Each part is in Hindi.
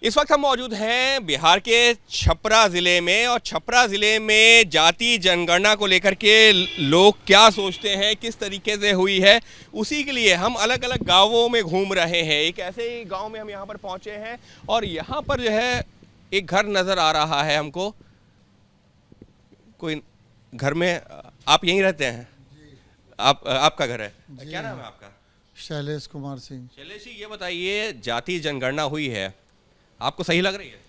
इस वक्त हम मौजूद हैं बिहार के छपरा ज़िले में, और छपरा ज़िले में जाति जनगणना को लेकर के लोग क्या सोचते हैं, किस तरीके से हुई है, उसी के लिए हम अलग अलग गांवों में घूम रहे हैं। एक ऐसे ही गांव में हम यहाँ पर पहुँचे हैं और यहाँ पर जो है एक घर नज़र आ रहा है हमको। कोई घर में आप यहीं रहते हैं? आपका घर है? क्या नाम है आपका? शैलेश कुमार सिंह। शैलेश जी, ये बताइए, जाति जनगणना हुई है, आपको सही लग रही है?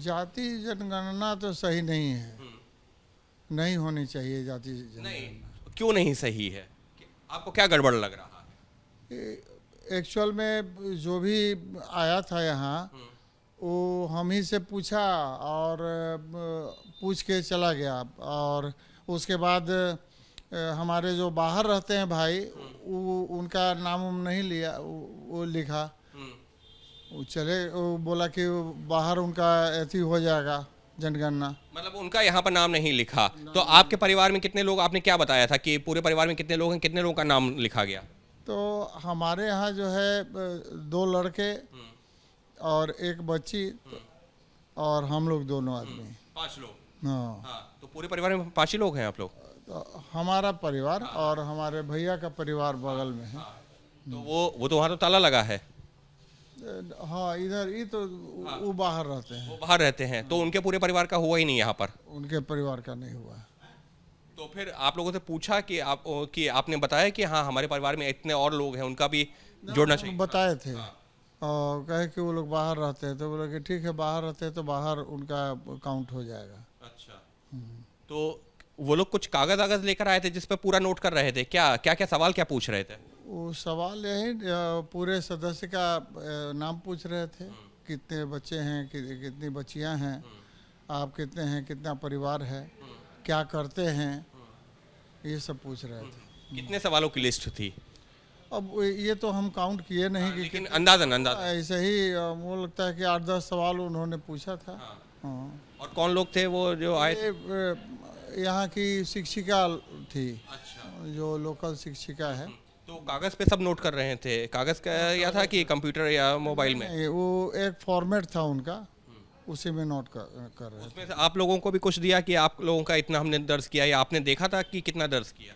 जाति जनगणना तो सही नहीं है, नहीं होनी चाहिए जाति जनगणना। नहीं, क्यों नहीं सही है? आपको क्या गड़बड़ लग रहा है? एक्चुअल में जो भी आया था यहाँ वो हम ही से पूछा और पूछ के चला गया, और उसके बाद हमारे जो बाहर रहते हैं भाई वो उनका नाम नहीं लिया, वो लिखा, वो चले, वो बोला कि बाहर उनका ऐसी हो जाएगा जनगणना, मतलब उनका यहाँ पर नाम नहीं लिखा। तो आपके परिवार में कितने लोग, आपने क्या बताया था कि पूरे परिवार में कितने लोग हैं, कितने लोगों का नाम लिखा गया? तो हमारे यहाँ जो है 2 लड़के और 1 बच्ची और हम लोग दोनों आदमी, 5 लोग। हाँ। तो पूरे परिवार में 5 ही लोग हैं आप लोग? तो हमारा परिवार और हमारे भैया का परिवार बगल में है। तो वो तो वहाँ तो ताला लगा है। हाँ, इधर ही तो वो बाहर रहते हैं। वो बाहर रहते हैं, तो उनके पूरे परिवार का हुआ ही नहीं यहाँ पर? उनके परिवार का नहीं हुआ। तो फिर आप लोगों से पूछा कि आपने बताया कि हाँ हमारे परिवार में इतने और लोग हैं, उनका भी जोड़ना चाहिए? बताए थे और कहे कि वो लोग बाहर रहते हैं, तो बोले कि ठीक है, बाहर रहते हैं तो बाहर उनका काउंट हो जाएगा। अच्छा, तो वो लोग कुछ कागज आगज लेकर आए थे जिस पर पूरा नोट कर रहे थे? क्या क्या क्या सवाल क्या पूछ रहे थे? वो सवाल यही पूरे सदस्य का नाम पूछ रहे थे, कितने बच्चे हैं, कितनी बच्चियां हैं, आप कितने हैं, कितना परिवार है, क्या करते हैं, ये सब पूछ रहे थे। कितने सवालों की लिस्ट थी? अब ये तो हम काउंट किए नहीं, लेकिन अंदाजन ऐसे ही वो लगता है कि 8-10 सवाल उन्होंने पूछा था। हाँ। और कौन लोग थे वो जो आए थे? यहाँ की शिक्षिका थी। अच्छा, जो लोकल शिक्षिका है। तो कागज पे सब नोट कर रहे थे? कागज का या था कि कंप्यूटर या मोबाइल में? वो एक फॉर्मेट था उनका, उसी में नोट कर रहे थे। उसमें से आप लोगों को भी कुछ दिया कि आप लोगों का इतना हमने दर्ज किया, या आपने देखा था कि कितना दर्ज किया?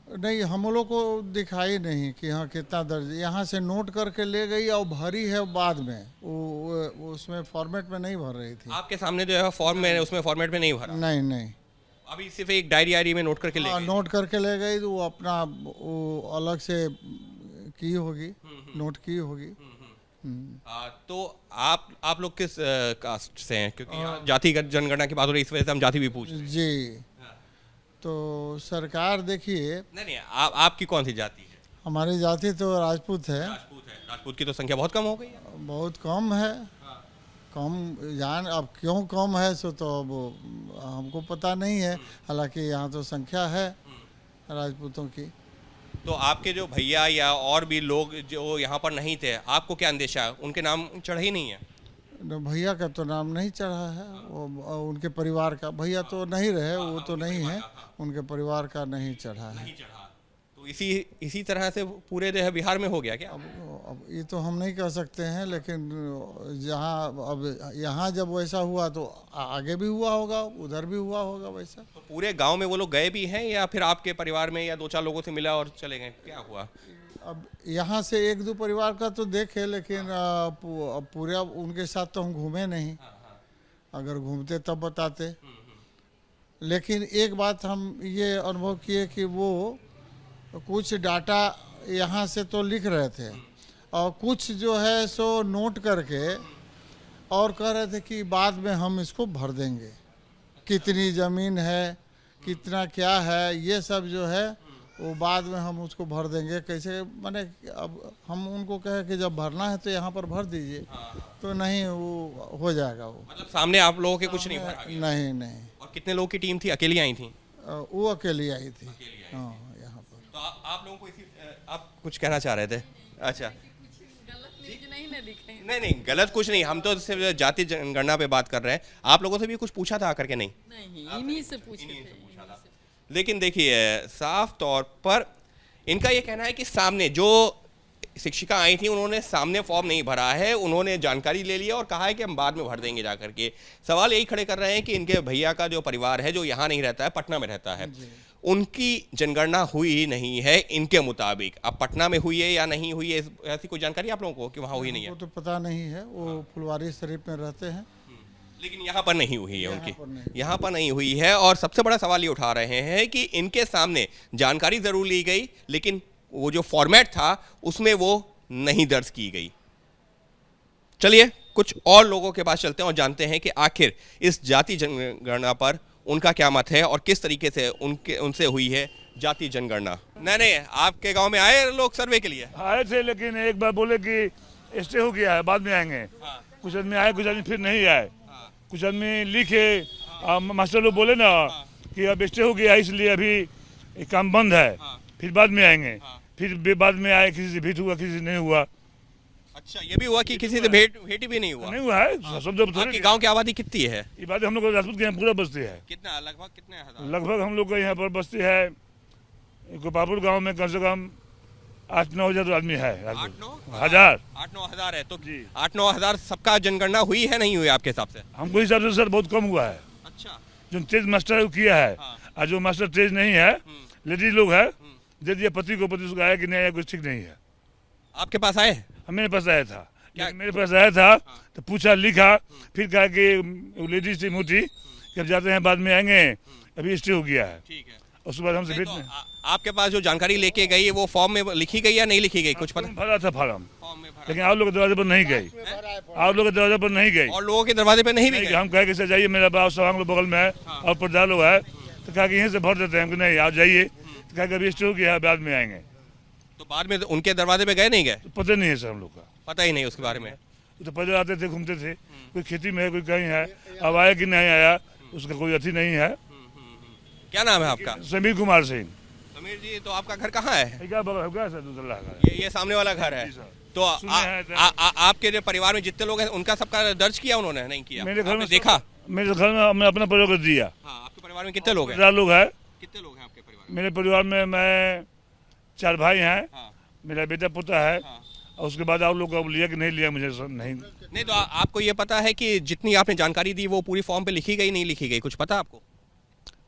नहीं, हम लोग को दिखाई नहीं कि हाँ कितना दर्ज, यहाँ से नोट करके ले गई और भरी है बाद में, वो उसमें फॉर्मेट में नहीं भर रही थी। आपके सामने जो है फॉर्म में, उसमें फॉर्मेट में नहीं भरा? नहीं, अभी सिर्फ एक डायरी में नोट करके ले गई? नोट करके ले गई, तो वो अपना वो अलग से की होगी, नोट की होगी। तो आप लोग किस कास्ट से हैं? क्योंकि यहाँ जातिगत जनगणना की बात हो रही है, इस वजह से हम जाति भी पूछ रहे हैं। जी, तो सरकार देखिए। नहीं, आपकी कौन सी जाति है? हमारी जाति तो राजपूत है। राजपूत है। राजपूत की तो संख्या बहुत कम हो गई है। बहुत कम है। कम जान, अब क्यों कम है सो तो अब हमको पता नहीं है, हालांकि यहाँ तो संख्या है राजपूतों की। तो आपके जो भैया या और भी लोग जो यहाँ पर नहीं थे, आपको क्या अंदेशा है? उनके नाम चढ़ा ही नहीं है? भैया का तो नाम नहीं चढ़ा है, वो उनके परिवार का, भैया तो नहीं रहे, वो तो नहीं है, उनके परिवार का नहीं चढ़ा है। नहीं चढ़ा। तो इसी तरह से पूरे जो है बिहार में हो गया क्या? अब ये तो हम नहीं कह सकते हैं, लेकिन जहाँ अब यहाँ जब वैसा हुआ तो आगे भी हुआ होगा, उधर भी हुआ होगा वैसा। तो पूरे गांव में वो लोग गए भी हैं, या फिर आपके परिवार में या 2-4 लोगों से मिला और चले गए? क्या हुआ? अब यहाँ से 1-2 परिवार का तो देखे, लेकिन पूरा उनके साथ तो हम घूमे नहीं। अगर घूमते तब बताते। लेकिन एक बात हम ये अनुभव किए कि वो कुछ डाटा यहाँ से तो लिख रहे थे, और कुछ जो है सो नोट करके और कह रहे थे कि बाद में हम इसको भर देंगे, कितनी ज़मीन है, कितना क्या है, ये सब जो है वो बाद में हम उसको भर देंगे। कैसे, माने अब हम उनको कहे कि जब भरना है तो यहाँ पर भर दीजिए, तो नहीं, वो हो जाएगा। वो मतलब सामने आप लोगों के कुछ नहीं भरा गया? नहीं। और कितने लोगों की टीम थी? अकेली आई थी? वो अकेली आई थी। हाँ, यहाँ पर। तो आप लोगों को आप कुछ कहना चाह रहे थे? अच्छा, नहीं, गलत कुछ नहीं, हम तो सिर्फ जाति जनगणना पे बात कर रहे हैं। आप लोगों से भी कुछ पूछा था आकर के? नहीं, इन्हीं से पूछा था। लेकिन देखिए, साफ तौर पर इनका ये कहना है कि सामने जो शिक्षिका आई थी, उन्होंने सामने फॉर्म नहीं भरा है, उन्होंने जानकारी ले लिया और कहा है कि हम बाद में भर देंगे जा करके। सवाल यही खड़े कर रहे हैं कि इनके भैया का जो परिवार है, जो यहाँ नहीं रहता है, पटना में रहता है, उनकी जनगणना हुई नहीं है इनके मुताबिक। अब पटना में हुई है या नहीं हुई है, ऐसी कोई जानकारी आप लोगों को कि वहाँ हुई नहीं है? वो तो पता नहीं है, वो फुलवारी शरीफ में रहते हैं। लेकिन यहाँ पर नहीं हुई है यहाँ उनकी, पर नहीं। यहाँ पर नहीं हुई है। और सबसे बड़ा सवाल ये उठा रहे हैं कि इनके सामने जानकारी जरूर ली गई, लेकिन वो जो फॉर्मेट था उसमें वो नहीं दर्ज की गई। चलिए कुछ और लोगों के पास चलते हैं और जानते हैं कि आखिर इस जाति जनगणना पर उनका क्या मत है और किस तरीके से उनसे हुई है जाति जनगणना। नहीं, आपके गांव में आए लोग सर्वे के लिए? आए थे, लेकिन एक बार बोले कि स्टे हो गया है, बाद में आएंगे। हाँ। कुछ आदमी आए, कुछ आदमी फिर नहीं आए। कुछ आदमी लिखे, मास्टर लोग बोले ना कि अब स्टे हो गया इसलिए अभी ये काम बंद है, फिर बाद में आएंगे। फिर बाद में आए, किसी से भेंट हुआ, किसी से नहीं हुआ। अच्छा, ये भी हुआ कि किसी से भेंट भी नहीं हुआ? नहीं हुआ है, सब जब आपके गांव की आबादी कितनी है? ये बात हम लोग राजपूत के यहाँ पूरा बस्ती है। कितना, लगभग कितने हजार? लगभग हम लोग का यहाँ पर बस्ती है, गोपालपुर गांव में कम से कम 8-9 हजार आदमी है। 8-9 हजार है। तो 8-9 हजार सबका जनगणना हुई है नहीं हुई आपके हिसाब से? हमको हिसाब से सर बहुत कम हुआ है। अच्छा, जो तेज मास्टर है वो किया है, और जो मास्टर तेज नहीं है, लेडीज लोग है, दे दिया पति को, पति उसको आया कि नहीं आया, कुछ ठीक नहीं है। आपके पास आए? मेरे पास आया था, लेकिन मेरे पास आया था तो पूछा, लिखा, फिर कहा कि लेडीज से मोटी कि अब जाते हैं, बाद में आएंगे, अभी स्टे हो गया है। ठीक है। उसके बाद हमसे भेंट तो नहीं। आपके पास जो जानकारी लेके गई वो फॉर्म में लिखी गई या नहीं लिखी गई, कुछ पता? भरा था फॉर्म, फॉर्म में भरा। लेकिन आप लोग के दरवाजे पर नहीं गई, आप लोग के दरवाजे पर नहीं गई। और लोगों के दरवाजे पे नहीं भी गए? हम कहे कि सर जाइए, मेरा बाप सवांग लोग बगल में है और प्रधान लोग है, तो कहा कि यहीं से भर देते हैं। नहीं, आप जाइए, तो कहा कि अभी स्टे हो गया है, बाद में आएंगे। तो बाद में उनके दरवाजे पे गए नहीं गए? तो पता नहीं है सर हम लोग का, पता ही नहीं उसके बारे में। तो पहले आते थे, घूमते थे, कोई खेती में है, कोई कहीं है, अब आया कि नहीं आया उसका कोई अथी नहीं है। क्या नाम है आपका? समीर कुमार सिंह। समीर जी, तो आपका घर कहाँ है? सर दूसरा घर ये सामने वाला घर है। तो सुने हैं तो। आपके जो परिवार में जितने लोग हैं उनका सबका दर्ज किया उन्होंने? नहीं किया? मेरे घर आपने में देखा? मेरे घर में मैं अपना परिवार को दिया। हाँ, आपके परिवार में कितने लोग हैं? 50 लोग है। कितने लोग हैं आपके परिवार में? मेरे परिवार में मैं 4 भाई हैं, हाँ। मेरा बेटा पोता है, और उसके बाद आप लोग को लिया कि नहीं लिया मुझे नहीं। नहीं, तो आपको ये पता है कि जितनी आपने जानकारी दी वो पूरी फॉर्म पे लिखी गई नहीं लिखी गई, कुछ पता आपको?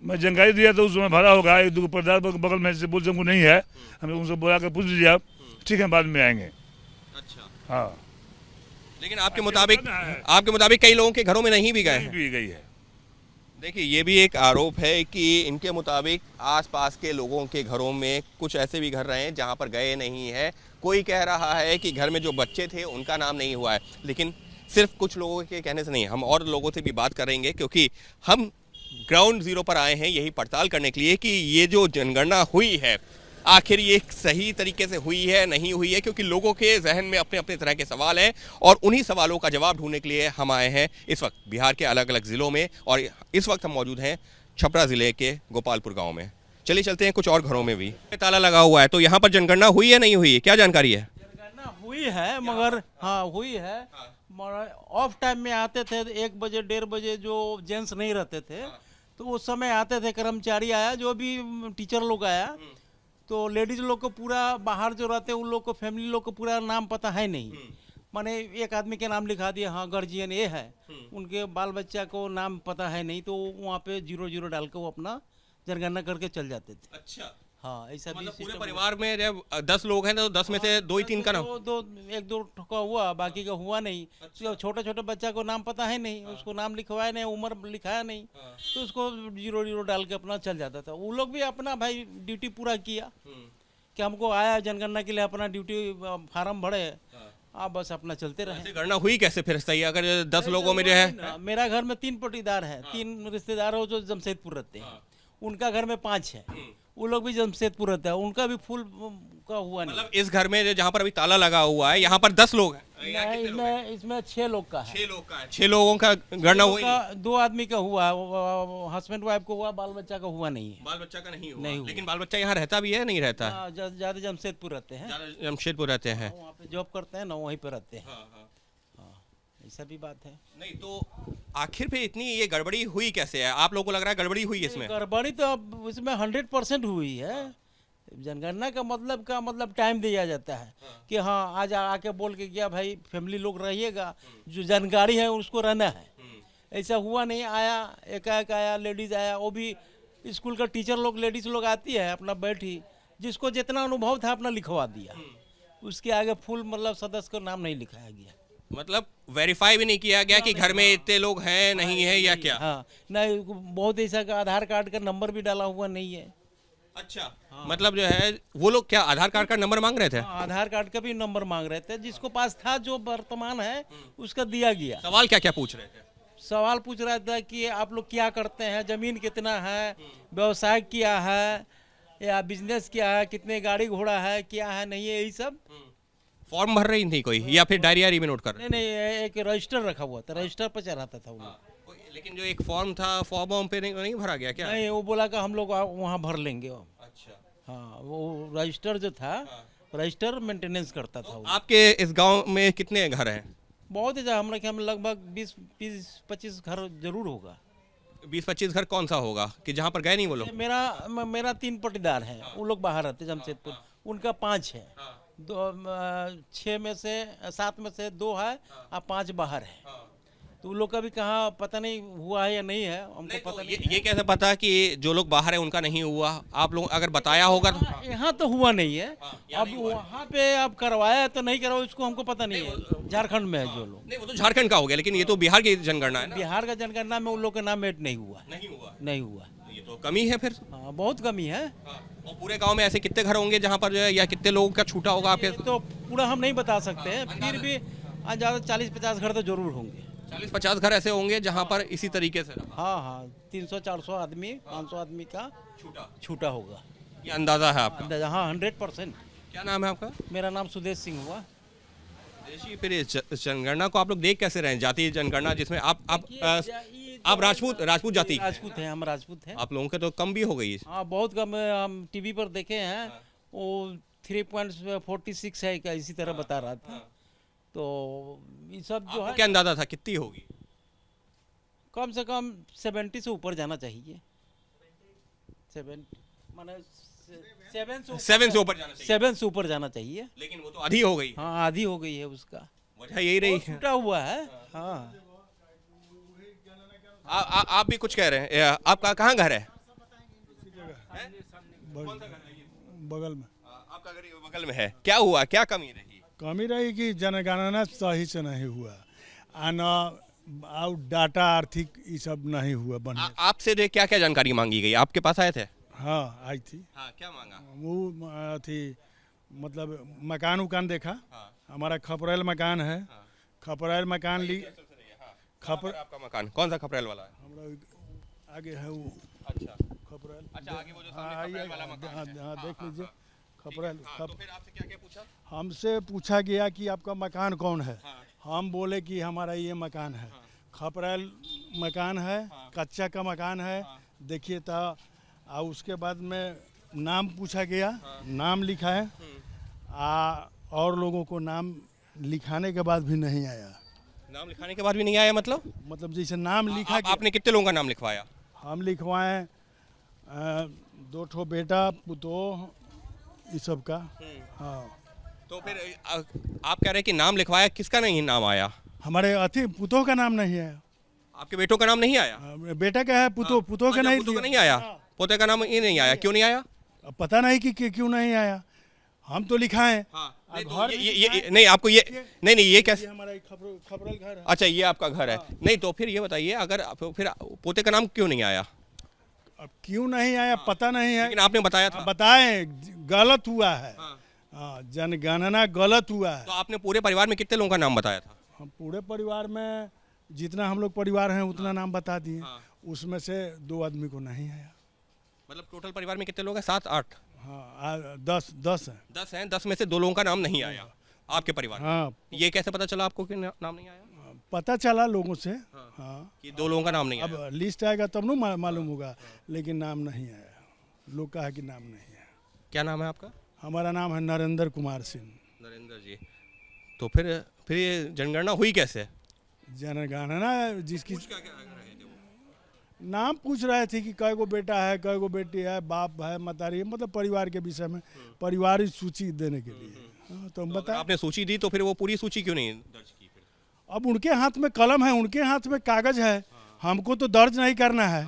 मैं जानकारी दिया तो उसमें भरा होगा, एक दो प्रधान बगल में से बोलते हमको नहीं है, हमें उनसे बोला कर पूछ लीजिए आप, ठीक है, बाद में आएंगे। अच्छा, हाँ, लेकिन आपके मुताबिक कई लोगों के घरों में नहीं भी गए हैं। भी गई है। देखिए, ये भी एक आरोप है कि इनके मुताबिक आसपास के लोगों के घरों में कुछ ऐसे भी घर रहे हैं जहां पर गए नहीं है। कोई कह रहा है कि घर में जो बच्चे थे उनका नाम नहीं हुआ है, लेकिन सिर्फ कुछ लोगों के कहने से नहीं, हम और लोगों से भी बात करेंगे, क्योंकि हम ग्राउंड जीरो पर आए हैं यही पड़ताल करने के लिए कि ये जो जनगणना हुई है आखिर ये सही तरीके से हुई है नहीं हुई है, क्योंकि लोगों के जहन में अपने अपने तरह के सवाल हैं और उन्हीं सवालों का जवाब ढूंढने के लिए हम आए हैं इस वक्त बिहार के अलग अलग ज़िलों में। और इस वक्त हम मौजूद हैं छपरा ज़िले के गोपालपुर गांव में। चलिए चलते हैं कुछ और घरों में भी। ताला लगा हुआ है, तो यहाँ पर जनगणना हुई है नहीं हुई है, क्या जानकारी है? जनगणना हुई है, मगर हाँ हुई है, मगर ऑफ टाइम में आते थे 1 बजे 1:30 बजे, जो जेंट्स नहीं रहते थे तो उस समय आते थे, कर्मचारी आया, जो भी टीचर लोग आया, तो लेडीज लोग को पूरा बाहर जो रहते हैं उन लोग को, फैमिली लोग को पूरा नाम पता है नहीं, माने एक आदमी के नाम लिखा दिया, हाँ गार्जियन ये है, उनके बाल बच्चा को नाम पता है नहीं, तो वहाँ पे 0-0 डाल के वो अपना जनगणना करके चल जाते थे। अच्छा, हाँ, ऐसा भी मतलब पूरे system परिवार में जब 10 लोग हैं तो 10 में से 2-3 का नाम? 1-2 का हुआ, बाकी का हुआ नहीं। तो छोटे छोटे बच्चा को नाम पता है नहीं, उसको नाम लिखवाया नहीं, उम्र लिखाया नहीं, तो उसको 0-0 डाल के अपना चल जाता था। वो लोग भी अपना भाई ड्यूटी पूरा किया कि हमको आया जनगणना के लिए, अपना ड्यूटी फार्म भरे, आप बस अपना चलते रहे। गणना हुई कैसे फिर सही, अगर 10 लोगों में जो है? मेरा घर में 3 पटीदार हैं, 3 रिश्तेदार हो जो जमशेदपुर रहते हैं, उनका घर में 5 है, वो लोग भी जमशेदपुर रहता है, उनका भी फुल का हुआ नहीं। मतलब इस घर में जहाँ पर अभी ताला लगा हुआ है यहाँ पर 10 लोग हैं? नहीं, इसमें 6 लोग का है। 6 लोग का है। 6 लोगों का गणना हुई नहीं? 2 आदमी का हुआ, हस्बैंड वाइफ को हुआ, बाल बच्चा का हुआ नहीं है। बाल बच्चा का नहीं हुआ? नहीं हुआ। लेकिन बाल बच्चा यहाँ रहता भी है नहीं रहता? ज्यादा जमशेदपुर रहते हैं, जमशेदपुर रहते हैं। वहाँ पे जॉब करते हैं ना, वहीं पे रहते हैं। ऐसा भी बात है। नहीं, तो आखिर फिर इतनी ये गड़बड़ी हुई कैसे है? आप लोगों को लग रहा है गड़बड़ी हुई इसमें? गड़बड़ी तो अब इसमें 100% हुई है, जनगणना का मतलब टाइम दिया जाता है कि हाँ आज आके बोल के गया भाई फैमिली लोग रहिएगा, जो जानकारी है उसको रहना है। ऐसा हुआ नहीं, आया एकाएक आया, लेडीज आया, वो भी स्कूल का टीचर लोग, लेडीज लोग आती है अपना बैठी, जिसको जितना अनुभव था अपना लिखवा दिया, उसके आगे फुल मतलब सदस्य का नाम नहीं लिखाया गया। मतलब वेरीफाई भी नहीं किया गया कि घर में इतने लोग हैं नहीं है या क्या? हाँ नहीं, बहुत ऐसा का आधार कार्ड का नंबर भी डाला हुआ नहीं है। अच्छा, मतलब जो है वो लोग क्या आधार कार्ड का नंबर मांग रहे थे? हाँ, आधार कार्ड का भी नंबर मांग रहे थे, जिसको पास था जो वर्तमान है उसका दिया गया। सवाल क्या क्या पूछ रहे थे? सवाल पूछ रहा था कि आप लोग क्या करते हैं, जमीन कितना है, व्यवसाय क्या है या बिजनेस क्या है, कितने गाड़ी घोड़ा है, क्या है नहीं है, यही सब। फॉर्म भर रही थी कोई या फिर डायरी में नोट कर रहे? नहीं, एक रजिस्टर रखा हुआ था, रजिस्टर पर चढ़ाता था वो लोग। लेकिन जो एक फॉर्म था, फॉर्म पे नहीं भरा गया क्या? नहीं, वो बोला कि हम लोग वहाँ भर लेंगे। अच्छा, हाँ, वो रजिस्टर जो था, रजिस्टर मेंटेनेंस करता था वो। आपके इस गांव में कितने घर हैं? बहुत ही हम लोग लगभग 20-25 घर जरूर होगा। 20-25 घर कौन सा होगा कि जहाँ पर गए नहीं वो लोग? मेरा 3 पटीदार हैं, वो लोग बाहर रहते जमशेदपुर, उनका 5 है, 7 में से 2 है और 5 बाहर है। तो उन लोग का भी कहाँ पता नहीं हुआ है या नहीं है, हमको पता नहीं। ये कैसे पता कि जो लोग बाहर है उनका नहीं हुआ? आप लोग अगर बताया होगा तो। यहाँ तो हुआ नहीं है, अब वहाँ पे अब करवाया तो नहीं करवाया उसको हमको पता नहीं है। झारखंड में है जो लोग। नहीं, वो तो झारखंड का हो गया, लेकिन ये तो बिहार की जनगणना है ना? बिहार का जनगणना में उन लोग का नाम ऐड नहीं हुआ। नहीं हुआ। ये तो कमी है फिर। हाँ, बहुत कमी है। और पूरे गांव में ऐसे कितने घर होंगे जहाँ पर जो है, या कितने लोगों का छूटा होगा आपके? तो पूरा हम नहीं बता सकते हैं, फिर भी ज़्यादा 40-50 घर तो जरूर होंगे। 40-50 घर ऐसे होंगे जहाँ पर इसी तरीके से रहा। हाँ, 300-400 आदमी, 500 आदमी का छूटा होगा, ये अंदाजा है आपका? अंदाजा। हाँ, 100%। क्या नाम है आपका? मेरा नाम सुदेश सिंह हुआ। देशी, फिर इस जनगणना को आप लोग देख कैसे रहे हैं? जातीय जनगणना जिसमें आप राजपूत जाति? राजपूत हैं, हम राजपूत हैं। आप लोगों के तो कम भी हो गई। हाँ, बहुत कम। हम टीवी पर देखे हैं, वो 3.46 है क्या, इसी तरह बता रहा था। तो ये सब जो है, क्या अंदाजा था कितनी होगी? कम से कम 70 से ऊपर जाना चाहिए। 7 से ऊपर जाना चाहिए। 7 से ऊपर जाना चाहिए, लेकिन वो तो आधी हो गई। हाँ, आधी हो गई है उसका, वजह यही रही है। छूटा हुआ है। हाँ, आप भी कुछ कह रहे हैं? आपका कहाँ घर है? बगल में। आपका घर बगल में है। क्या हुआ, क्या कमी रही? कमी रही कि जनगणना सही से नहीं हुआ, आना और डाटा आर्थिक ये सब नहीं हुआ बढ़िया। आपसे जो क्या क्या जानकारी मांगी गई, आपके पास आए थे? हाँ, आई थी। हाँ, क्या मांगा? वो थी मतलब मकान उकान देखा। हमारा खपरेल मकान है। खपरेल मकान ली। आपका मकान कौन सा खपरेल वाला है? हमारा आगे है वो। अच्छा, खपरेल। अच्छा, आगे वो जो सामने खपरेल वाला मकान है। हाँ, देख लीजिए खपरेल। तो फिर आपसे क्या क्या पूछा? हमसे पूछा गया कि आपका मकान कौन है। हम बोले कि हमारा ये मकान है। खपरेल मकान है, कच्चा का मकान है। देखिए तो और उसके बाद में नाम पूछा गया, नाम लिखा है। और लोगों को नाम लिखाने के बाद भी नहीं आया। नाम लिखाने के बाद भी नहीं आया मतलब जैसे नाम लिखा आपने कितने लोगों का नाम लिखवाया? हम लिखवाए 2 ठो बेटा पुतोह ये सब का। हाँ, तो फिर आप कह रहे हैं कि नाम लिखवाया, किसका नहीं नाम आया? हमारे पुतोह का नाम नहीं है। आपके बेटों का नाम नहीं आया? बेटा का है, पुतोह का नहीं। पुतोह का नहीं आया? पोते का नाम ये नहीं आया, क्यों नहीं आया? पता नहीं कि क्यों नहीं आया। हम तो लिखा है। नहीं, तो ये नहीं आपको ये नहीं ये कैसे? हमारा खपरेल घर है। अच्छा, ये आपका घर है। नहीं, तो फिर ये बताइए, अगर फिर पोते का नाम क्यों नहीं आया? अब क्यों नहीं आया पता नहीं है, लेकिन आपने बताया था। बताएं गलत हुआ है। जनगणना गलत हुआ है। तो आपने पूरे परिवार में कितने लोगों का नाम बताया था? हम पूरे परिवार में जितना हम लोग परिवार हैं उतना नाम बता दिए। उसमें से 2 आदमी को नहीं आया। मतलब टोटल परिवार में कितने लोग हैं? 7-8? हाँ, 10 हैं। 10 हैं, 10 में से 2 लोगों का नाम नहीं आया आपके परिवार में। हाँ, ये कैसे पता चला आपको कि नाम नहीं आया? पता चला लोगों से। हाँ, कि 2 लोगों का नाम नहीं आया। अब लिस्ट आएगा तब ना मालूम होगा, लेकिन नाम नहीं आया। लोग कहा कि नाम नहीं है। क्या नाम है आपका? हमारा नाम है नरेंद्र कुमार सिंह। नरेंद्र जी। तो फिर ये जनगणना हुई कैसे? जनगणना जिसकी नाम पूछ रहे थे कि कै गो बेटा है, कै गो बेटी है, बाप है, मतारी है, मतलब परिवार के विषय में परिवार सूची देने के लिए। हाँ, तो हम अगर बता, आपने सूची दी तो फिर वो पूरी सूची क्यों नहीं दर्ज की फिर? अब उनके हाथ में कलम है, उनके हाथ में कागज है, हमको तो दर्ज नहीं करना है।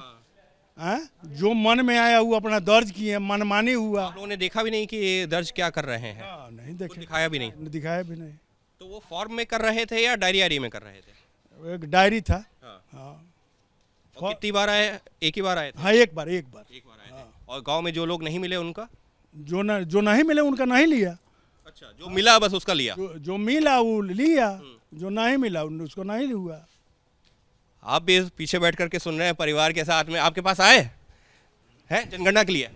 हाँ? जो मन में आया वो अपना दर्ज किए, मनमानी हुआ। आप लोगों ने देखा भी नहीं कि ये दर्ज क्या कर रहे हैं? हाँ, नहीं कुछ देखे, दिखाया भी नहीं? दिखाया भी नहीं। तो वो फॉर्म में कर रहे थे या डायरी आरी में कर रहे थे? एक डायरी था। हाँ। हाँ, और कितनी बार आए? एक ही बार आए थे? हाँ, एक बार एक बार आए थे। और गांव में जो लोग नहीं मिले उनका? जो नहीं मिले उनका नहीं लिया। अच्छा, जो मिला बस उसका लिया। जो मिला वो लिया, जो नहीं मिला उसको नहीं हुआ। आप भी पीछे बैठ करके सुन रहे हैं परिवार के साथ में। आपके पास आए हैं जनगणना के लिए?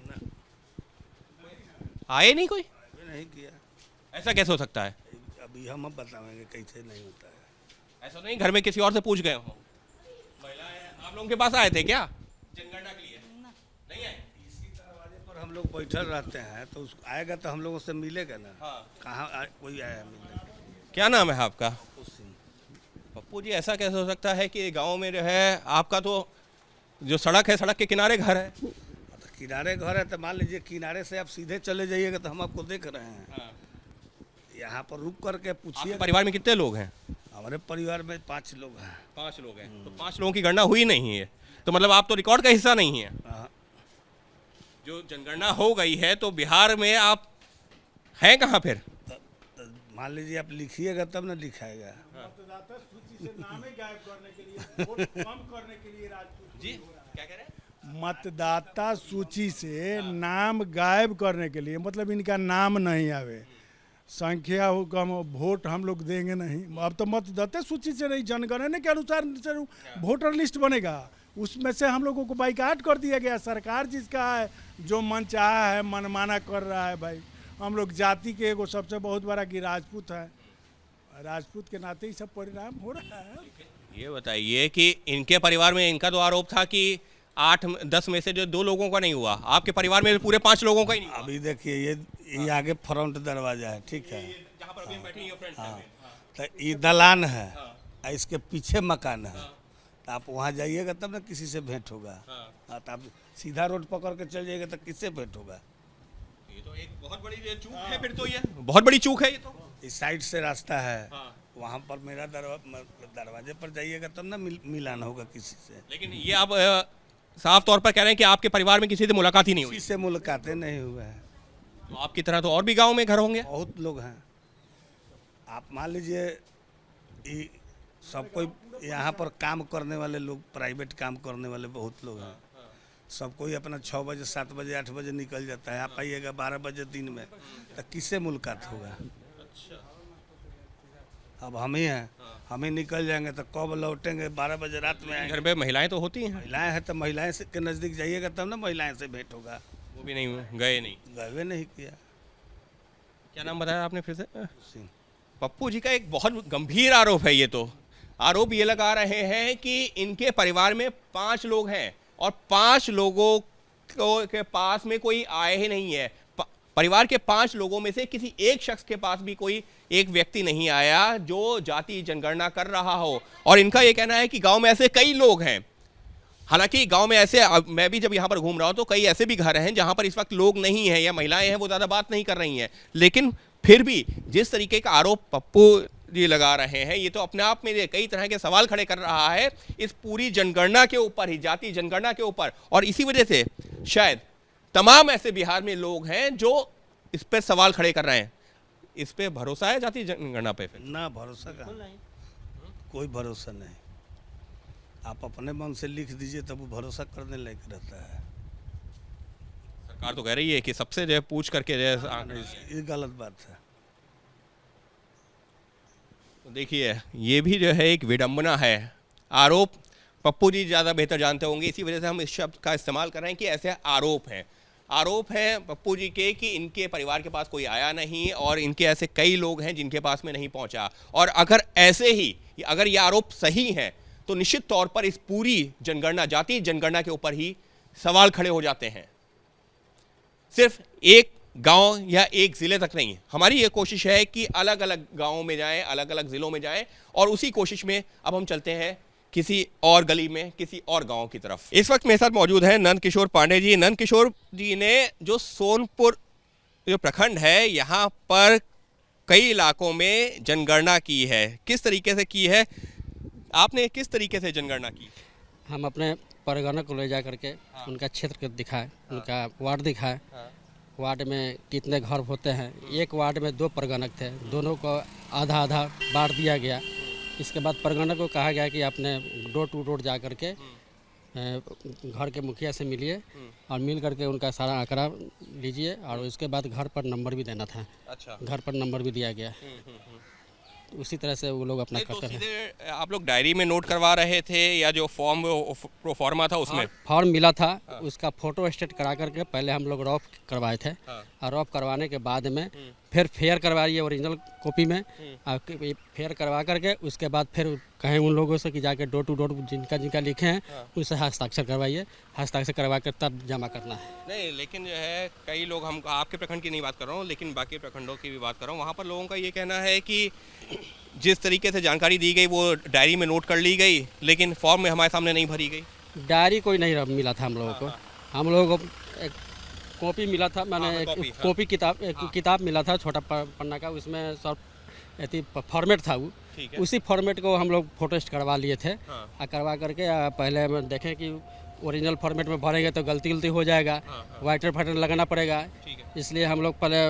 आए नहीं कोई? नहीं किया। ऐसा कैसे हो सकता है? अभी हम अब बताएंगे कैसे नहीं होता है। ऐसा नहीं घर में किसी और से पूछ गए हो? महिलाएं आप लोगों के पास आए थे क्या जनगणना के लिए? नहीं आए? इसी दरवाजे पर हम लोग बैठे रहते हैं, तो उसको आएगा तो हम लोगों से मिलेगा ना। हाँ। कहाँ कोई आया मिलने के लिए? क्या नाम है आपका? उस दिन पप्पू जी, ऐसा कैसे हो सकता है कि गांव में जो है आपका तो जो सड़क है, सड़क के किनारे घर है? तो किनारे घर है, तो मान लीजिए किनारे से आप सीधे चले जाइएगा तो हम आपको देख रहे हैं। यहाँ पर रुक करके पूछिए। आपके परिवार में कितने लोग हैं? हमारे परिवार में 5 लोग हैं। 5 लोग हैं। तो 5 लोगों की गणना हुई नहीं है, तो मतलब आप तो रिकॉर्ड का हिस्सा नहीं है। हाँ। जो जनगणना हो गई है तो बिहार में आप हैं कहाँ फिर? तो मान लीजिए आप लिखिएगा तब ना लिखाएगा। मतदाता सूची से नाम ही गायब करने के लिए, वोट कम करने के लिए राजपूत जी क्या कह रहे हैं? मतदाता सूची से नाम गायब करने के लिए, मतलब इनका नाम नहीं आवे, संख्या हो कम, वोट हम लोग देंगे नहीं। अब तो मतदाता सूची से नहीं, जनगणना के अनुसार से वोटर लिस्ट बनेगा, उसमें से हम लोगों को बाइकाट कर दिया गया। सरकार जिसका है, जो मन चाहा है मनमाना कर रहा है। भाई हम लोग जाति के एगो सबसे बहुत बड़ा कि राजपूत है, राजपूत के नाते ही सब परिणाम हो रहा है। ये बताइए कि इनके परिवार में इनका तो आरोप था कि 8-10 में से जो 2 लोगों का नहीं हुआ, आपके परिवार में पूरे 5 लोगों का ही नहीं हुआ। अभी देखिए ये आगे फ्रंट दरवाजा है, ठीक है। जहाँ पर अभी हम बैठे हैं, ये फ्रंट हाँ। में। तो ये दलान है और इसके पीछे मकान है। तो आप वहाँ जाइएगा तब ना किसी से भेंट होगा। हाँ, तो आप सीधा रोड पकड़ के चल जाइएगा तो किससे भेंट होगा? ये तो एक बहुत बड़ी चूक है फिर तो, ये बहुत बड़ी चूक है ये तो। इस साइड से रास्ता है, वहाँ पर मेरा दरवाजे पर जाइएगा तब ना मिलान होगा किसी से। लेकिन ये आप साफ तौर पर कह रहे हैं कि आपके परिवार में किसी से मुलाकात ही नहीं हुई। किसी से मुलाकातें नहीं हुआ है। तो आपकी तरह तो और भी गांव में घर होंगे। बहुत लोग हैं। आप मान लीजिए ये सब कोई यहाँ पर काम करने वाले लोग, प्राइवेट काम करने वाले बहुत लोग हैं। सब कोई अपना 6 बजे 7 बजे 8 बजे निकल जाता है। आप आइएगा 12 बजे दिन में, तो किससे मुलाकात होगा? अब हम ही हैं, हम ही निकल जाएंगे तो कब लौटेंगे? 12 बजे रात में आएंगे। घर में महिलाएं तो होती हैं। महिलाएं हैं तो महिलाएं से के नज़दीक जाइएगा तब ना महिलाएं से भेंट होगा। वो भी नहीं गए, नहीं गए नहीं किया। क्या नाम बताया आपने फिर से? सिंह। पप्पू जी का एक बहुत गंभीर आरोप है ये तो। आरोप ये लगा रहे हैं कि इनके परिवार में 5 लोग हैं और 5 लोगों के पास में कोई आए ही नहीं है। परिवार के 5 लोगों में से किसी एक शख्स के पास भी कोई एक व्यक्ति नहीं आया जो जाति जनगणना कर रहा हो। और इनका ये कहना है कि गांव में ऐसे कई लोग हैं। हालांकि गांव में ऐसे, मैं भी जब यहाँ पर घूम रहा हूँ तो कई ऐसे भी घर हैं जहाँ पर इस वक्त लोग नहीं हैं या महिलाएं हैं, वो ज़्यादा बात नहीं कर रही हैं। लेकिन फिर भी जिस तरीके का आरोप पप्पू जी लगा रहे हैं, ये तो अपने आप में कई तरह के सवाल खड़े कर रहा है इस पूरी जनगणना के ऊपर ही, जाति जनगणना के ऊपर। और इसी वजह से शायद तमाम ऐसे बिहार में लोग हैं जो इस पर सवाल खड़े कर रहे हैं। इस पे भरोसा है जाति जनगणना पे? फिर ना भरोसा का, कोई भरोसा नहीं। आप अपने मन से लिख दीजिए तब वो भरोसा करने लायक रहता है। सरकार तो कह रही है कि सबसे जो है पूछ करके जो है। ये गलत बात है। तो देखिए ये भी जो है एक विडंबना है। आरोप पप्पू जी ज़्यादा बेहतर जानते होंगे, इसी वजह से हम इस शब्द का इस्तेमाल कर रहे हैं कि ऐसे आरोप हैं। आरोप है पप्पू जी के कि इनके परिवार के पास कोई आया नहीं और इनके ऐसे कई लोग हैं जिनके पास में नहीं पहुंचा। और अगर ऐसे ही, अगर ये आरोप सही हैं तो निश्चित तौर पर इस पूरी जनगणना, जाति जनगणना के ऊपर ही सवाल खड़े हो जाते हैं। सिर्फ एक गांव या एक ज़िले तक नहीं, हमारी ये कोशिश है कि अलग अलग गांवों में जाएं, अलग अलग ज़िलों में जाएं। और उसी कोशिश में अब हम चलते हैं किसी और गली में, किसी और गांव की तरफ। इस वक्त मेरे साथ मौजूद हैं नंद किशोर पांडे जी। नंद किशोर जी ने जो सोनपुर जो प्रखंड है यहाँ पर कई इलाकों में जनगणना की है। किस तरीके से की है, आपने किस तरीके से जनगणना की? हम अपने परगना को ले जा करके उनका क्षेत्र को दिखाए, उनका वार्ड दिखाए, वार्ड में कितने घर होते हैं। एक वार्ड में 2 परगणक थे, दोनों को आधा आधा बांट दिया गया। इसके बाद परगना को कहा गया कि आपने डोर टू डोर जा करके घर के मुखिया से मिलिए और मिल करके उनका सारा आंकड़ा लीजिए और उसके बाद घर पर नंबर भी देना था। अच्छा, घर पर नंबर भी दिया गया। उसी तरह से वो लोग अपना नहीं तो करते हैं। सीधे आप लोग डायरी में नोट करवा रहे थे या जो फॉर्म प्रोफॉर्मा था उसमें? फॉर्म मिला था, उसका फोटो स्टेट करा करके पहले हम लोग रॉप करवाए थे और रॉप करवाने के बाद में फिर फेयर करवाइए ओरिजिनल कॉपी में और फेयर करवा करके उसके बाद फिर कहें उन लोगों से कि जाके डोर टू डोर जिनका जिनका लिखे हैं उनसे हस्ताक्षर करवाइए, हस्ताक्षर करवा कर तब जमा करना है। नहीं, लेकिन जो है कई लोग, हम आपके प्रखंड की नहीं बात कर रहा हूँ लेकिन बाकी प्रखंडों की भी बात कर रहा हूँ, वहाँ पर लोगों का ये कहना है कि जिस तरीके से जानकारी दी गई वो डायरी में नोट कर ली गई लेकिन फॉर्म में हमारे सामने नहीं भरी गई। डायरी कोई नहीं मिला था हम लोगों को। हम लोगों को एक कॉपी मिला था, मैंने कॉपी किताब मिला था छोटा पन्ना का, उसमें सब ऐसी फॉर्मेट था वो, उसी फॉर्मेट को हम लोग फोटोस्ट करवा लिए थे। करवा करके पहले हम देखें कि ओरिजिनल फॉर्मेट में भरेंगे तो गलती हो जाएगा, वाइटर फाइटर लगाना पड़ेगा, इसलिए हम लोग पहले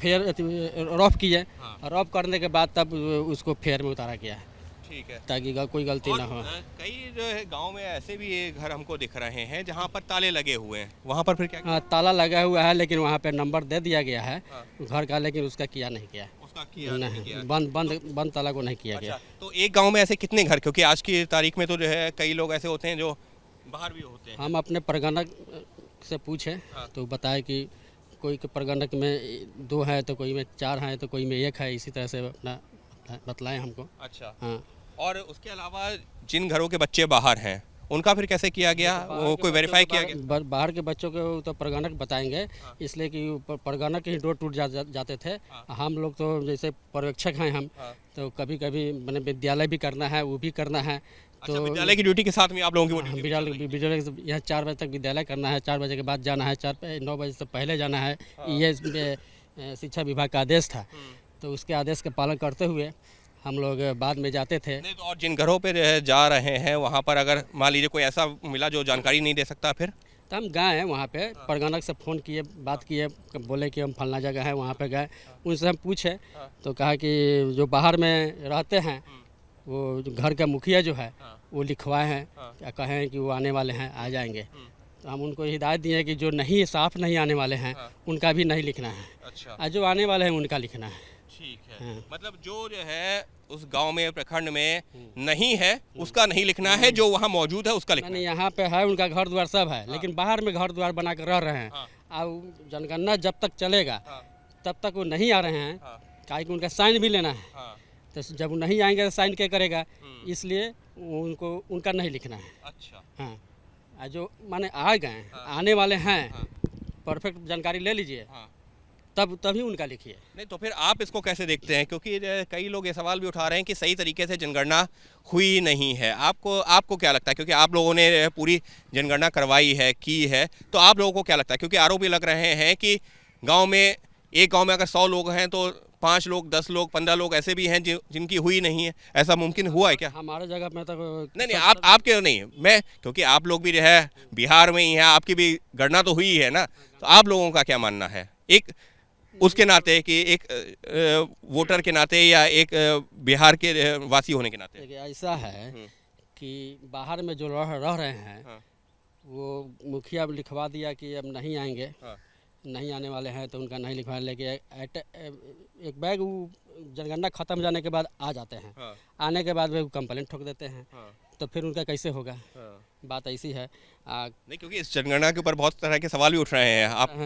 फेयर रॉफ किए, रॉफ करने के बाद तब उसको फेयर में उतारा गया, ठीक है, ताकि कोई गलती ना हो। कई जो है गांव में ऐसे भी ये घर हमको दिख रहे हैं जहां पर ताले लगे हुए हैं, वहां पर फिर क्या? हाँ, ताला लगा हुआ है लेकिन वहाँ पे नंबर दे दिया गया है घर का, लेकिन उसका किया नहीं गया। उसका किया नहीं किया। बंद ताला को नहीं किया गया। तो एक गांव में ऐसे कितने घर, क्योंकि आज की तारीख में तो जो है कई लोग ऐसे होते हैं जो बाहर भी होते हैं। हम अपने परगना से पूछे तो बताए कि कोई के परगनक में 2 है तो कोई में 4 है तो कोई में 1 है, इसी तरह से अपना बतलाएं हमको। अच्छा, हाँ। और उसके अलावा जिन घरों के बच्चे बाहर हैं उनका फिर कैसे किया गया, वो कोई वेरीफाई किया गया? बाहर के बच्चों को तो परगनक बताएंगे, इसलिए कि परगनक ही डोर टूट जाते थे। हम लोग तो जैसे पर्यवेक्षक हैं हम, तो कभी कभी मैंने विद्यालय भी करना है, वो भी करना है। तो विद्यालय की ड्यूटी के साथ में आप लोगों की वो ड्यूटी? विद्यालय यहाँ 4 बजे तक विद्यालय करना है, 4 बजे के बाद जाना है, 9 बजे से पहले जाना है। ये शिक्षा विभाग का आदेश था, तो उसके आदेश का पालन करते हुए हम लोग बाद में जाते थे। नहीं तो और जिन घरों पे जा रहे हैं वहाँ पर अगर मान लीजिए कोई ऐसा मिला जो जानकारी नहीं दे सकता, फिर तो हम गए हैं वहाँ पे, परगनक से फ़ोन किए, बात किए, बोले कि हम फलना जगह है, वहाँ पे गए, उनसे हम पूछे तो कहा कि जो बाहर में रहते हैं वो घर का मुखिया जो है वो लिखवाए हैं, क्या कहें कि वो आने वाले हैं, आ जाएंगे। तो हम उनको हिदायत दिए कि जो नहीं साफ नहीं आने वाले हैं उनका भी नहीं लिखना है, और जो आने वाले हैं उनका लिखना है। ठीक है, मतलब जो है उस गांव में प्रखंड में नहीं है उसका नहीं लिखना है, जो वहाँ मौजूद है उसका लिखना है। यहाँ पे है, उनका घर द्वार सब है, लेकिन बाहर में घर द्वार बना कर रह रहे हैं। और जनगणना जब तक चलेगा तब तक वो नहीं आ रहे हैं, काहे कि उनका साइन भी लेना है। तो जब नहीं आएंगे तो साइन क्या करेगा, इसलिए उनको उनका नहीं लिखना है। अच्छा, हाँ, जो माने आ गए आने वाले हैं, परफेक्ट जानकारी ले लीजिए, तभी उनका लिखिए। नहीं तो फिर आप इसको कैसे देखते हैं, क्योंकि कई लोग ये सवाल भी उठा रहे हैं कि सही तरीके से जनगणना हुई नहीं है। आपको क्या लगता है, क्योंकि आप लोगों ने पूरी जनगणना करवाई है, की है, तो आप लोगों को क्या लगता है, क्योंकि आरोप भी लग रहे हैं कि गांव में, एक गांव में अगर 100 लोग हैं तो 5 लोग, 10 लोग, 15 लोग ऐसे भी हैं जिनकी हुई नहीं है, ऐसा मुमकिन हुआ है क्या? हमारे जगह में तो नहीं, आपके नहीं, मैं, क्योंकि आप लोग भी जो है बिहार में ही हैं, आपकी भी गणना तो हुई है ना, तो आप लोगों का क्या मानना है एक उसके नाते, कि एक वोटर के नाते या एक बिहार के वासी होने के नाते? ऐसा है कि बाहर में जो रह रहे हैं वो मुखिया लिखवा दिया कि अब नहीं आएंगे, नहीं आने वाले हैं, तो उनका नहीं लिखवा, लेकिन एक बैग जनगणना खत्म जाने के बाद आ जाते हैं, आने के बाद वे कंप्लेंट ठोक देते हैं, तो फिर उनका कैसे होगा? बात ऐसी है। नहीं, क्योंकि इस जनगणना के ऊपर बहुत तरह के सवाल भी उठ रहे हैं। आप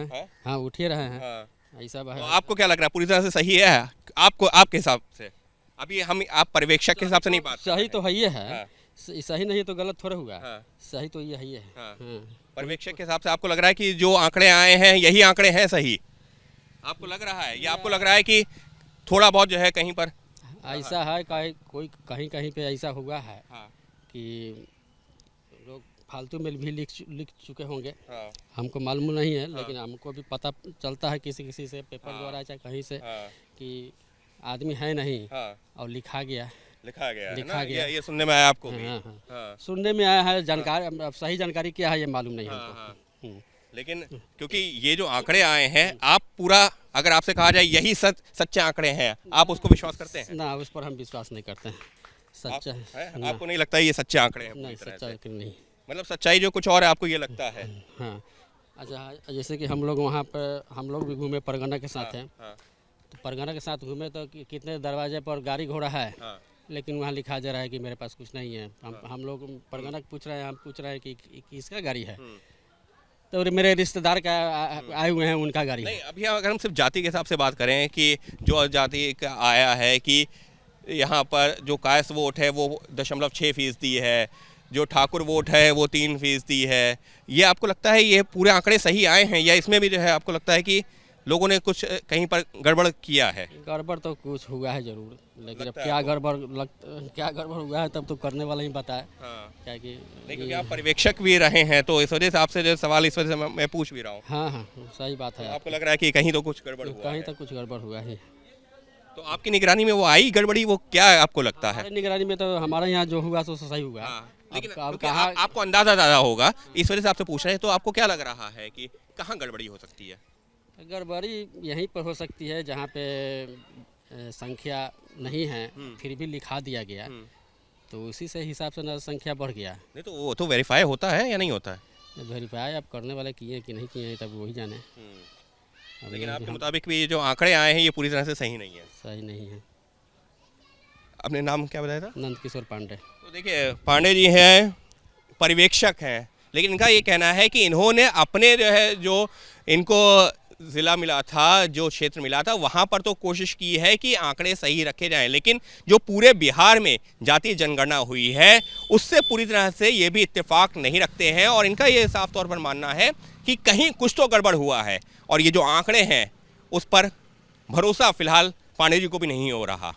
हाँ, उठ ही रहे हैं, ऐसा तो आपको क्या लग रहा है, पूरी तरह से सही है आपके हिसाब से? अभी आप पर्यवेक्षक के हिसाब से नहीं बात सही तो है, ये है, सही नहीं तो गलत थोड़ा हुआ, सही तो ये है। पर्यवेक्षक के हिसाब से आपको लग रहा है कि जो आंकड़े आए हैं यही आंकड़े हैं सही, आपको लग रहा है, या आपको लग रहा है कि थोड़ा बहुत जो है कहीं पर ऐसा है, कोई कहीं पे ऐसा हुआ है कि लोग फालतू में भी लिख चुके होंगे, हाँ, हमको मालूम नहीं है, लेकिन हमको भी पता चलता है किसी किसी से, पेपर द्वारा चाहे कहीं से, हाँ, कि आदमी है नहीं हाँ, और लिखा गया। लिखा गया है लिखा ना? गया। ये सुनने में आया आपको भी? हाँ, हाँ। हाँ, सुनने में आया है, जानकारी अब सही जानकारी क्या है ये मालूम नहीं हाँ, हमको। हाँ। हम्म। लेकिन क्योंकि ये जो आंकड़े आए हैं, आप पूरा अगर आपसे कहा जाए यही सच्चे आंकड़े हैं, आप उसको विश्वास करते हैं? ना, उस पर हम विश्वास नहीं करते हैं। सच्चा है? ना, आपको नहीं लगता ये सच्चे आंकड़े हैं पूरी नहीं, तरह सच्चा से? नहीं। मतलब सच्चाई जो कुछ और है, आपको ये लगता है? हाँ, अच्छा, जैसे कि हम लोग वहाँ पर हम लोग भी घूमे, परगना के साथ हैं, हाँ, तो परगना के साथ घूमे तो कितने दरवाजे पर गाड़ी घोड़ा है, हाँ, लेकिन वहाँ लिखा जा रहा है कि मेरे पास कुछ नहीं है। हम लोग परगना पूछ रहे हैं, हम पूछ रहे हैं कि किसका गाड़ी है, तो मेरे रिश्तेदार का आए हुए हैं, उनका गाड़ी है। नहीं, अभी अगर हम सिर्फ जाति के हिसाब से बात करें कि जो जाति का आया है कि यहाँ पर जो कायस्थ वोट है वो 0.6% है, जो ठाकुर वोट है वो 3% है, ये आपको लगता है ये पूरे आंकड़े सही आए हैं, या इसमें भी जो है आपको लगता है कि लोगों ने कुछ कहीं पर गड़बड़ किया है? गड़बड़ तो कुछ हुआ है जरूर, लेकिन अब लगता है क्या गड़बड़ हुआ है तब तो करने वाला ही बताए। हाँ, क्या कि नहीं, क्योंकि आप पर्यवेक्षक भी रहे हैं, तो इस वजह से आपसे जो सवाल इस वजह से मैं पूछ भी रहा हूँ। हाँ, हाँ, सही बात है। आपको लग रहा है कि कहीं तो कुछ गड़बड़ हुआ कहीं है? तो कुछ गड़बड़ हुआ है। तो आपकी निगरानी में वो आई गड़बड़ी, वो क्या आपको लगता है? हमारी निगरानी में तो हमारे यहाँ जो हुआ सो सही हुआ। हाँ, लेकिन अब क्योंकि कहाँ आपको अंदाजा ज़्यादा होगा, इस वजह से आपसे पूछ रहे हैं, तो आपको क्या लग रहा है कि कहाँ गड़बड़ी हो सकती है? गड़बड़ी यहीं पर हो सकती है जहाँ पे संख्या नहीं है, फिर भी लिखा दिया गया, तो उसी से हिसाब से ना संख्या बढ़ गया। नहीं, तो वो तो वेरीफाई होता है या नहीं होता है? वेरीफाई अब करने वाले किए कि नहीं किए तब वही जाने। अब लेकिन ये आपके हम- मुताबिक भी ये जो आंकड़े आए हैं ये पूरी तरह से सही नहीं है। सही नहीं है। अपने नाम क्या बताया था? नंद किशोर पांडे। तो देखिए, पांडे जी हैं, पर्यवेक्षक हैं, लेकिन इनका ये कहना है कि इन्होंने अपने जो है, जो इनको ज़िला मिला था, जो क्षेत्र मिला था, वहाँ पर तो कोशिश की है कि आंकड़े सही रखे जाएं, लेकिन जो पूरे बिहार में जातीय जनगणना हुई है उससे पूरी तरह से ये भी इत्तेफाक नहीं रखते हैं, और इनका ये साफ तौर पर मानना है कि कहीं कुछ तो गड़बड़ हुआ है, और ये जो आंकड़े हैं उस पर भरोसा फिलहाल पांडे जी को भी नहीं हो रहा।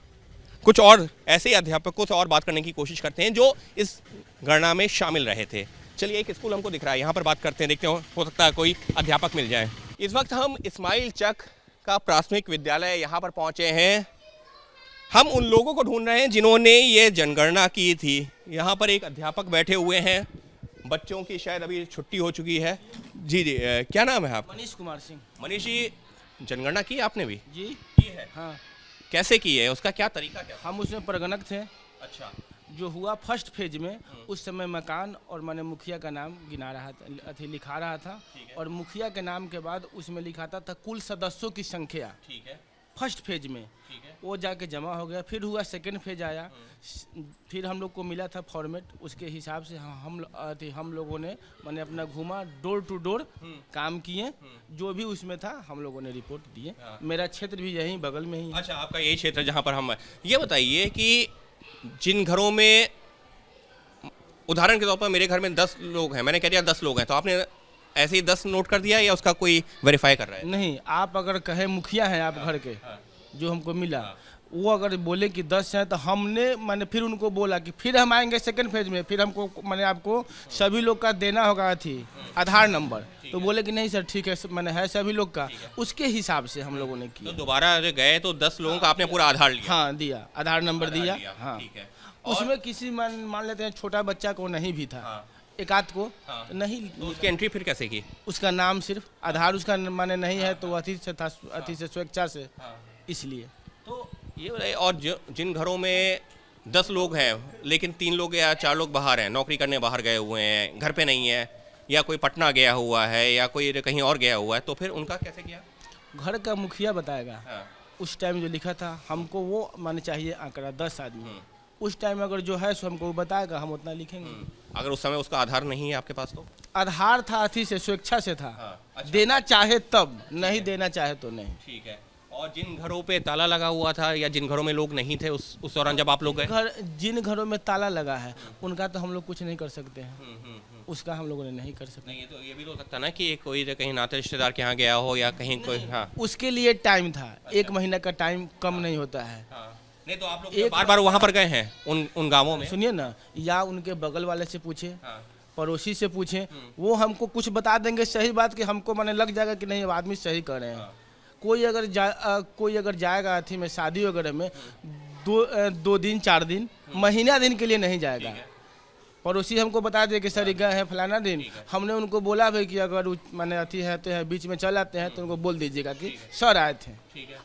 कुछ और ऐसे ही अध्यापकों से और बात करने की कोशिश करते हैं जो इस गणना में शामिल रहे थे। चलिए, एक स्कूल हमको दिख रहा है, यहाँ पर बात करते हैं, देखते हो सकता है कोई अध्यापक मिल जाए। इस वक्त हम इस्माइल चक का प्राथमिक विद्यालय यहाँ पर पहुँचे हैं। हम उन लोगों को ढूंढ रहे हैं जिन्होंने ये जनगणना की थी। यहाँ पर एक अध्यापक बैठे हुए हैं, बच्चों की शायद अभी छुट्टी हो चुकी है। जी जी, क्या नाम है आपका? मनीष कुमार सिंह। मनीष जी, जनगणना की आपने भी? जी की है। हाँ, कैसे की है, उसका क्या तरीका क्या? हम उसमें परगणक थे। अच्छा, जो हुआ फर्स्ट फेज में, उस समय मकान और मैंने मुखिया का नाम गिना रहा था, अथी लिखा रहा था, और मुखिया के नाम के बाद उसमें लिखा था कुल सदस्यों की संख्या ठीक है, फर्स्ट फेज में। ठीक है। वो जाके जमा हो गया। फिर हुआ सेकंड फेज आया, फिर हम लोग को मिला था फॉर्मेट, उसके हिसाब से हम लोगों ने मैंने अपना घूमा, डोर टू डोर काम किए, जो भी उसमें था हम लोगों ने रिपोर्ट दिए। मेरा क्षेत्र भी यहीं बगल में ही है। अच्छा, आपका यही क्षेत्र जहाँ पर हम, ये बताइए कि जिन घरों में, उदाहरण के तौर पर मेरे घर में 10 लोग हैं, मैंने कह दिया 10 लोग हैं, तो आपने ऐसे ही 10 नोट कर दिया या उसका कोई वेरीफाई कर रहा है? नहीं, आप अगर कहे मुखिया हैं आप घर के, जो हमको मिला, वो अगर बोले कि 10 हैं, तो हमने मैंने फिर उनको बोला कि फिर हम आएंगे सेकंड फेज में, फिर हमको मैंने आपको सभी लोग का देना होगा थी आधार नंबर। तो बोले कि नहीं सर ठीक है, मैंने है सभी लोग का, उसके हिसाब से हम लोगों ने तो किया। दोबारा गए तो 10 लोगों का आपने पूरा आधार लिया? हाँ, दिया, आधार नंबर दिया। हाँ, ठीक है। उसमें किसी मान लेते हैं छोटा बच्चा को नहीं भी था, एक आध को नहीं, तो उसकी एंट्री फिर कैसे की? उसका नाम सिर्फ आधार उसका माने नहीं है, तो अति से था, अति से स्वेच्छा से, इसलिए। तो ये बताइए, और जिन घरों में 10 लोग हैं लेकिन 3 लोग या 4 लोग बाहर हैं, नौकरी करने बाहर गए हुए हैं, घर पे नहीं है, या कोई पटना गया हुआ है या कोई कहीं और गया हुआ है, तो फिर उनका कैसे किया? घर का मुखिया बताएगा। हाँ। उस टाइम जो लिखा था हमको वो माने चाहिए आंकड़ा 10 आदमी, उस टाइम अगर जो है सो हमको बताएगा, हम उतना लिखेंगे। अगर उस समय उसका आधार नहीं है आपके पास तो? आधार था, अति से स्वेच्छा से था। अच्छा। देना चाहे तब, नहीं देना चाहे तो नहीं। ठीक है। और जिन घरों पे ताला लगा हुआ था या जिन घरों में लोग नहीं थे उस दौरान जब आप लोग गए? जिन घरों में ताला लगा है उनका तो हम लोग कुछ नहीं कर सकते हैं, उसका हम लोगों ने नहीं कर सकते। नहीं, ये भी तो हो सकता ना कि कोई कहीं नाते रिश्तेदार के यहाँ गया हो या कहीं कोई। हाँ, उसके लिए टाइम था, 1 महीना का टाइम कम नहीं होता है। नहीं तो आप लोग बार बार वहाँ पर गए हैं उन गांवों में? सुनिए ना, या उनके बगल वाले से पूछे, हाँ। पड़ोसी से पूछें, वो हमको कुछ बता देंगे सही बात कि हमको माने लग जाएगा कि नहीं आदमी सही कर रहे हैं। कोई अगर जाएगा अथी में शादी वगैरह में 2 दिन 4 दिन महीना दिन के लिए नहीं जाएगा। पड़ोसी हमको बता दे कि सर गए हैं फलाना दिन, हमने उनको बोला भाई कि अगर माने अथी है तो बीच में चल आते हैं तो उनको बोल दीजिएगा कि सर आए थे।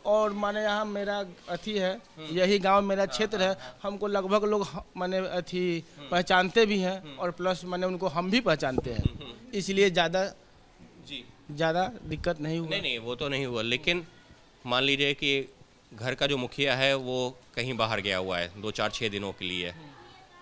और माने यहाँ मेरा अथी है, यही गांव मेरा क्षेत्र है, हमको लगभग लोग माने अथी पहचानते भी हैं और प्लस माने उनको हम भी पहचानते हैं, इसलिए ज़्यादा दिक्कत नहीं हुआ। नहीं वो तो नहीं हुआ, लेकिन मान लीजिए कि घर का जो मुखिया है वो कहीं बाहर गया हुआ है 2-4-6 दिनों के लिए,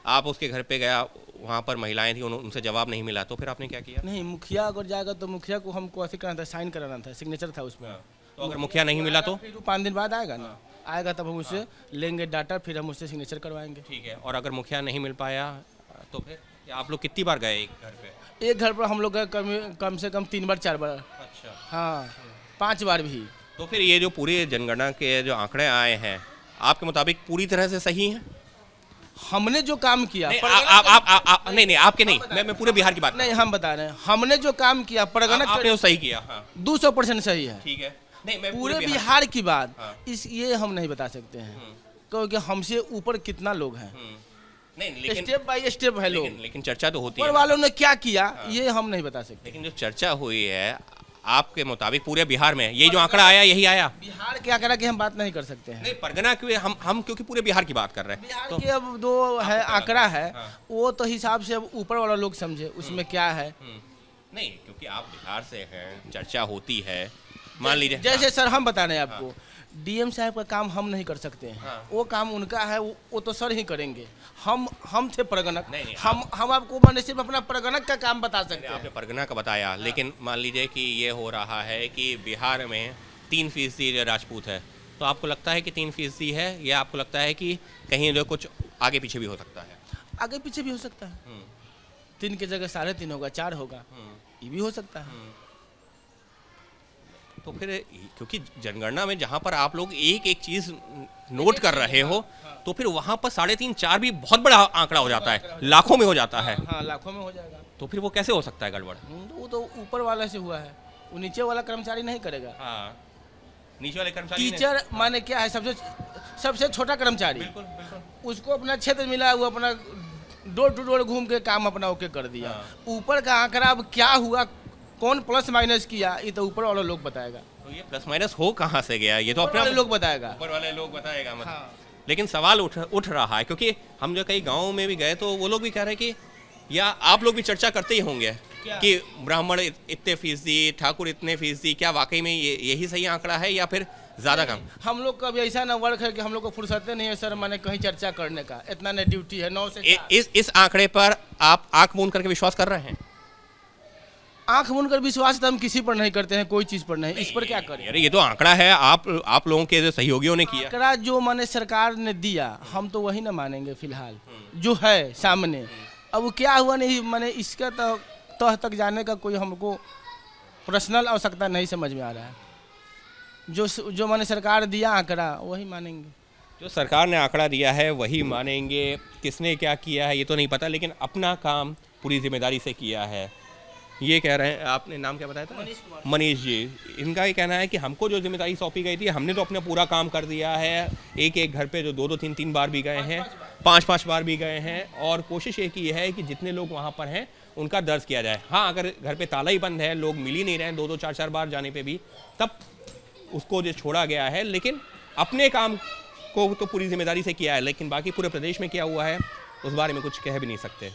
आप उसके घर पे गया, वहाँ पर महिलाएं थी, उनसे जवाब नहीं मिला, तो फिर आपने क्या किया? नहीं, मुखिया अगर जाएगा तो मुखिया को हमको ऐसे करना था, साइन कराना था, सिग्नेचर था उसमें। तो अगर मुखिया नहीं मिला तो? फिर 5 दिन बाद आएगा ना, आएगा तब हम उससे लेंगे डाटा, फिर हम उससे सिग्नेचर करवाएंगे। ठीक है। और अगर मुखिया नहीं मिल पाया तो फिर आप लोग कितनी बार गए एक घर पे? एक घर पर हम लोग गए कम से कम 3 बार 4 बार। अच्छा। हाँ, 5 बार भी। तो फिर ये जो पूरे जनगणना के जो आंकड़े आए हैं आपके मुताबिक पूरी तरह से सही हैं? हमने जो काम किया नहीं आपके नहीं, मैं पूरे बिहार की बात नहीं, हम बता रहे हैं हमने जो काम किया परगना आपने सही किया। हाँ। 200% सही है। ठीक है। नहीं मैं पूरे बिहार की बात हाँ। ये हम नहीं बता सकते हैं क्योंकि हमसे ऊपर कितना लोग हैं, नहीं लेकिन स्टेप बाय स्टेप है लोग, लेकिन चर्चा तो होती ऊपर है वालों ने क्या किया ये हम नहीं बता सकते। लेकिन जो चर्चा हुई है आपके मुताबिक पूरे बिहार में यही जो आंकड़ा आया यही आया? बिहार के आंकड़ा की हम बात नहीं कर सकते हैं। नहीं परगना के हम क्योंकि पूरे बिहार की बात कर रहे हैं। बिहार के अब जो है आंकड़ा है वो तो हिसाब से अब ऊपर वाला लोग समझे उसमें क्या है। नहीं क्योंकि आप बिहार से हैं, चर्चा होती है, मान लीजिए जैसे सर हम बता रहे हैं आपको, डीएम साहब का काम हम नहीं कर सकते हैं, वो काम उनका है, वो तो सर ही करेंगे। हम थे परगणक, हम आपको मैंने सिर्फ अपना परगणक का काम बता सकते हैं। आपने परगना का बताया, लेकिन मान लीजिए कि ये हो रहा है कि बिहार में 3% राजपूत है, तो आपको लगता है कि 3% है या आपको लगता है कि कहीं जो कुछ आगे पीछे भी हो सकता है? आगे पीछे भी हो सकता है, 3 की जगह 3.5 होगा, 4 होगा, ये भी हो सकता है। तो फिर क्योंकि जनगणना में जहाँ पर आप लोग एक एक चीज़ नोट कर रहे हो तो फिर वहाँ पर 3.5-4 भी बहुत बड़ा आंकड़ा हो जाता है, लाखों में हो जाता है। हाँ, लाखों में हो जाएगा। तो फिर वो कैसे हो सकता है गड़बड़? वो तो ऊपर वाला से हुआ है, वो नीचे वाला कर्मचारी नहीं करेगा। हाँ, नीचे वाले कर्मचारी टीचर माने क्या है, सबसे छोटा कर्मचारी, बिल्कुल बिल्कुल उसको अपना क्षेत्र मिला, वो अपना डोर टू डोर घूम के काम अपना ओके कर दिया। ऊपर का आंकड़ा अब क्या हुआ, कौन प्लस माइनस किया, ये तो ऊपर वाला लोग बताएगा। तो ये प्लस माइनस हो कहाँ से गया, ये तो ऊपर वाले लोग बताएगा। ऊपर वाले लोग बताएगा मतलब। हाँ। लेकिन सवाल उठ रहा है क्योंकि हम जो कई गाँव में भी गए तो वो लोग भी कह रहे हैं कि या आप लोग भी चर्चा करते ही होंगे कि ब्राह्मण इतने फीसदी, ठाकुर इतने फीसदी, क्या वाकई में यही सही आंकड़ा है या फिर ज़्यादा कम? हम लोग का भी ऐसा ना वर्क है कि हम लोग को फुर्सत नहीं है सर माने कहीं चर्चा करने का, इतना ना ड्यूटी है 9 से 4। इस आंकड़े पर आप आंख मूंद करके विश्वास कर रहे हैं? आंख मूंद कर विश्वास तो हम किसी पर नहीं करते हैं, कोई चीज पर नहीं, इस पर क्या करें। अरे ये तो आंकड़ा है, आप लोगों के जो सहयोगियों ने किया आंकड़ा जो माने सरकार ने दिया, हम तो वही ना मानेंगे फिलहाल जो है सामने। अब वो क्या हुआ नहीं माने इसका तो तह तक जाने का कोई हमको पर्सनल आवश्यकता नहीं समझ में आ रहा है। जो माने सरकार दिया आंकड़ा वही मानेंगे, जो सरकार ने आंकड़ा दिया है वही मानेंगे। किसने क्या किया है ये तो नहीं पता, लेकिन अपना काम पूरी जिम्मेदारी से किया है ये कह रहे हैं। आपने नाम क्या बताया था? मनीष जी। इनका ये कहना है कि हमको जो जिम्मेदारी सौंपी गई थी हमने तो अपना पूरा काम कर दिया है। एक एक घर पे जो 2-2 3-3 बार भी गए हैं, 5-5 बार भी गए हैं, और कोशिश ये की है कि जितने लोग वहाँ पर हैं उनका दर्ज किया जाए। हाँ, अगर घर पे ताला ही बंद है, लोग मिल ही नहीं रहे हैं 2-2 4-4 बार जाने पे भी, तब उसको जो छोड़ा गया है। लेकिन अपने काम को तो पूरी जिम्मेदारी से किया है, लेकिन बाकी पूरे प्रदेश में क्या हुआ है उस बारे में कुछ कह भी नहीं सकते।